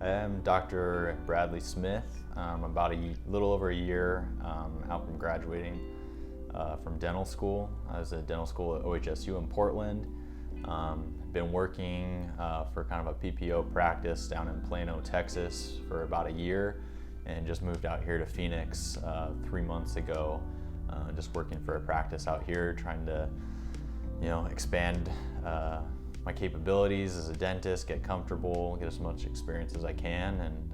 I am Dr. Bradley Smith. I'm about a little over a year out from graduating from dental school. I was at dental school at OHSU in Portland. Been working for kind of a PPO practice down in Plano, Texas for about a year, and just moved out here to Phoenix 3 months ago. Just working for a practice out here, trying to expand my capabilities as a dentist, get comfortable, get as much experience as I can, and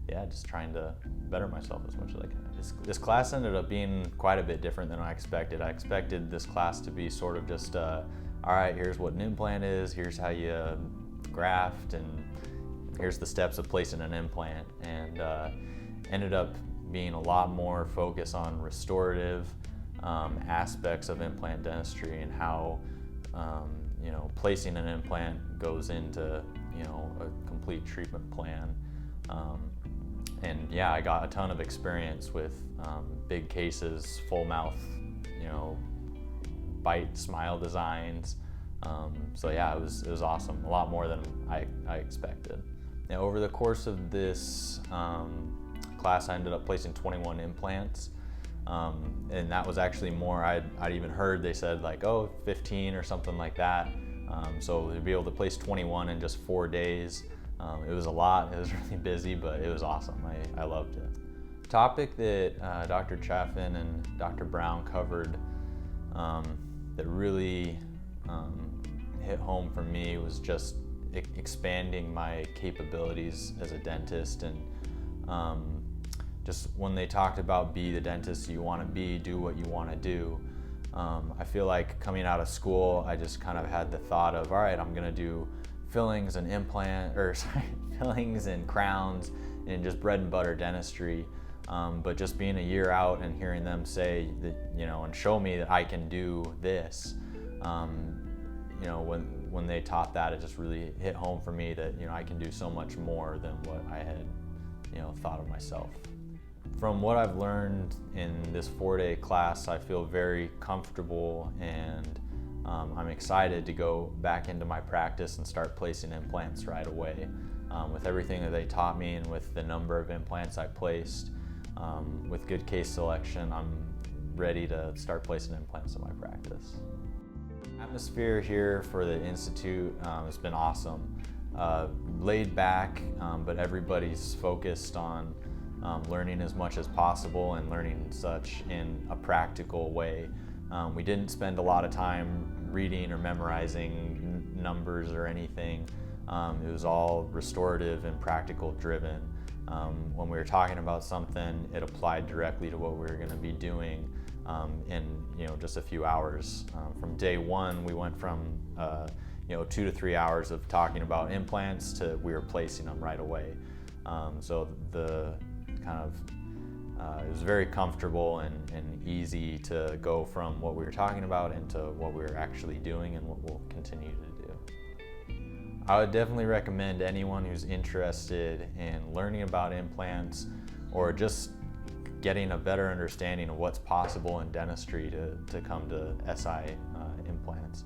yeah, just trying to better myself as much as I can. This class ended up being quite a bit different than I expected. I expected this class to be sort of just, all right, here's what an implant is, here's how you graft, and here's the steps of placing an implant, and ended up being a lot more focus on restorative aspects of implant dentistry and how placing an implant goes into a complete treatment plan. And yeah, I got a ton of experience with big cases, full mouth, bite smile designs. So yeah, it was awesome, a lot more than I expected. Now, over the course of this class, I ended up placing 21 implants. And that was actually more. I'd even heard they said like, oh, 15 or something like that. So to be able to place 21 in just 4 days, it was a lot. It was really busy, but it was awesome. I loved it. The topic that Dr. Chaffin and Dr. Brown covered that really hit home for me was just expanding my capabilities as a dentist, and just when they talked about be the dentist you want to be, do what you want to do. I feel like coming out of school, I just kind of had the thought of, all right, I'm gonna do fillings and fillings and crowns and just bread and butter dentistry. But just being a year out and hearing them say that, and show me that I can do this, when they taught that, it just really hit home for me that, I can do so much more than what I had, thought of myself. From what I've learned in this 4-day class, I feel very comfortable, and I'm excited to go back into my practice and start placing implants right away. With everything that they taught me and with the number of implants I placed, with good case selection, I'm ready to start placing implants in my practice. Atmosphere here for the Institute has been awesome. Laid back, but everybody's focused on learning as much as possible and learning such in a practical way. We didn't spend a lot of time reading or memorizing numbers or anything. It was all restorative and practical driven. When we were talking about something, it applied directly to what we were going to be doing in just a few hours. From day one, we went from 2 to 3 hours of talking about implants to we were placing them right away. So the it was very comfortable and easy to go from what we were talking about into what we were actually doing and what we'll continue to do. I would definitely recommend anyone who's interested in learning about implants or just getting a better understanding of what's possible in dentistry to come to SI implants.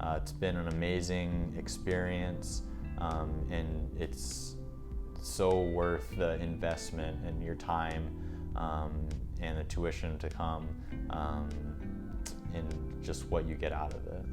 It's been an amazing experience, and it's so worth the investment and your time and the tuition to come and just what you get out of it.